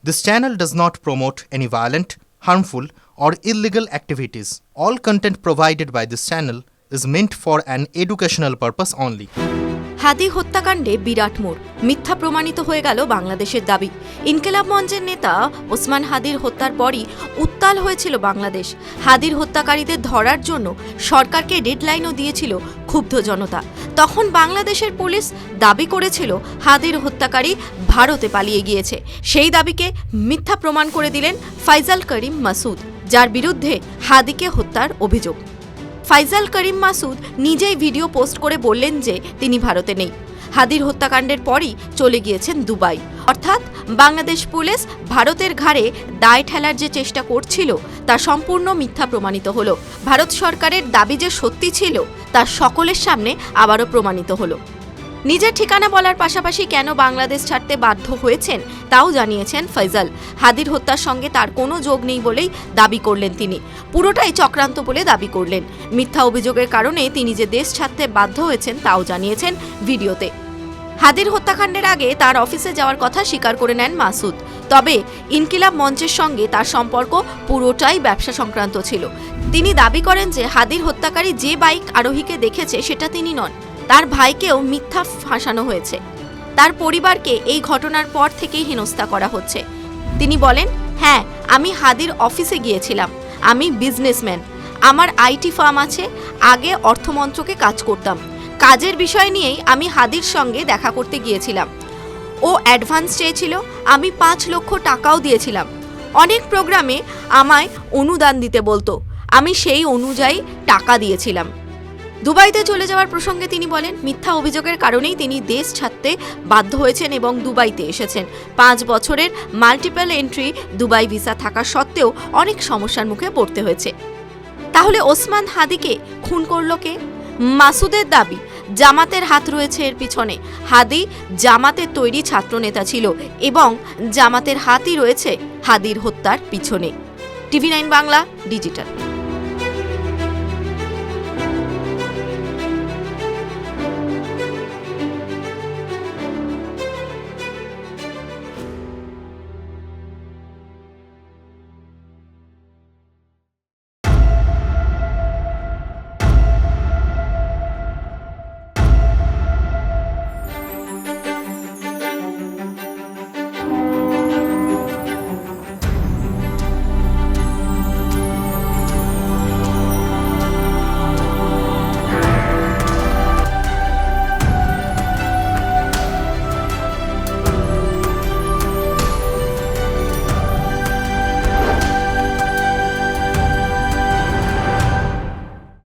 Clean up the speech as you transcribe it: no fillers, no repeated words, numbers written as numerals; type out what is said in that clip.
This channel does not promote any violent, harmful, or illegal activities. All content provided by this channel is meant for an educational purpose only. হাদি হত্যাকাণ্ডে বিরাট মোড়, মিথ্যা প্রমাণিত হয়ে গেল বাংলাদেশের দাবি। ইনকিলাব মঞ্চের নেতা ওসমান হাদির হত্যার পরই উত্তাল হয়েছিল বাংলাদেশ। হাদির হত্যাকারীদের ধরার জন্য সরকারকে ডেডলাইনও দিয়েছিল ক্ষুব্ধ জনতা। তখন বাংলাদেশের পুলিশ দাবি করেছিল হাদির হত্যাকারী ভারতে পালিয়ে গিয়েছে। সেই দাবিকে মিথ্যা প্রমাণ করে দিলেন ফাইজাল করিম মাসুদ, যার বিরুদ্ধে হাদিকে হত্যার অভিযোগ। ফাইজাল করিম মাসুদ নিজেই ভিডিও পোস্ট করে বললেন যে তিনি ভারতে নেই। হাদির হত্যাকাণ্ডের পরই চলে গিয়েছেন দুবাই। অর্থাৎ বাংলাদেশ পুলিশ ভারতের ঘাড়ে দায় ঠেলার যে চেষ্টা করছিল তা সম্পূর্ণ মিথ্যা প্রমাণিত হলো। ভারত সরকারের দাবি যে সত্যি ছিল তা সকলের সামনে আবারও প্রমাণিত হলো। নিজের ঠিকানা বলার পাশাপাশি কেন বাংলাদেশ ছাড়তে বাধ্য হয়েছেন তাও জানিয়েছেন ফয়সাল। হাদির হত্যার সঙ্গে তার কোনো যোগ নেই বলেই দাবি করলেন তিনি। পুরোটাই চক্রান্ত বলে দাবি করলেন। মিথ্যা অভিযোগের কারণে তিনি যে দেশ ছাড়তে বাধ্য হয়েছেন তাও জানিয়েছেন ভিডিওতে। হাদির হত্যাকাণ্ডের আগে তার অফিসে যাওয়ার কথা স্বীকার করে নেন মাসুদ। তবে ইনকিলাব মঞ্চের সঙ্গে তার সম্পর্ক পুরোটাই ব্যবসা সংক্রান্ত ছিল। তিনি দাবি করেন যে হাদির হত্যাকারী যে বাইক আরোহীকে দেখেছে সেটা তিনি নন, তার ভাইকেও মিথ্যা ফাঁসানো হয়েছে। তার পরিবারকে এই ঘটনার পর থেকেই হেনস্থা করা হচ্ছে। তিনি বলেন, হ্যাঁ, আমি হাদির অফিসে গিয়েছিলাম। আমি বিজনেসম্যান, আমার আইটি ফার্ম আছে। আগে অর্থমন্ত্রকে কাজ করতাম। কাজের বিষয় নিয়েই আমি হাদির সঙ্গে দেখা করতে গিয়েছিলাম। ও অ্যাডভান্স চেয়েছিল, আমি 5 লক্ষ টাকাও দিয়েছিলাম। অনেক প্রোগ্রামে আমায় অনুদান দিতে বলতো, আমি সেই অনুযায়ী টাকা দিয়েছিলাম। দুবাইতে চলে যাওয়ার প্রসঙ্গে তিনি বলেন, মিথ্যা অভিযোগের কারণেই তিনি দেশ ছাড়তে বাধ্য হয়েছেন এবং দুবাইতে এসেছেন। 5 বছরের মাল্টিপল এন্ট্রি দুবাই ভিসা থাকা সত্ত্বেও অনেক সমস্যার মুখে পড়তে হয়েছে। তাহলে ওসমান হাদিকে খুন করল কে? মাসুদের দাবি জামাতের হাত রয়েছে এর পিছনে। হাদি জামাতের তৈরি ছাত্রনেতা ছিল এবং জামাতের হাতই রয়েছে হাদির হত্যার পিছনে। TV9 Bangla digital.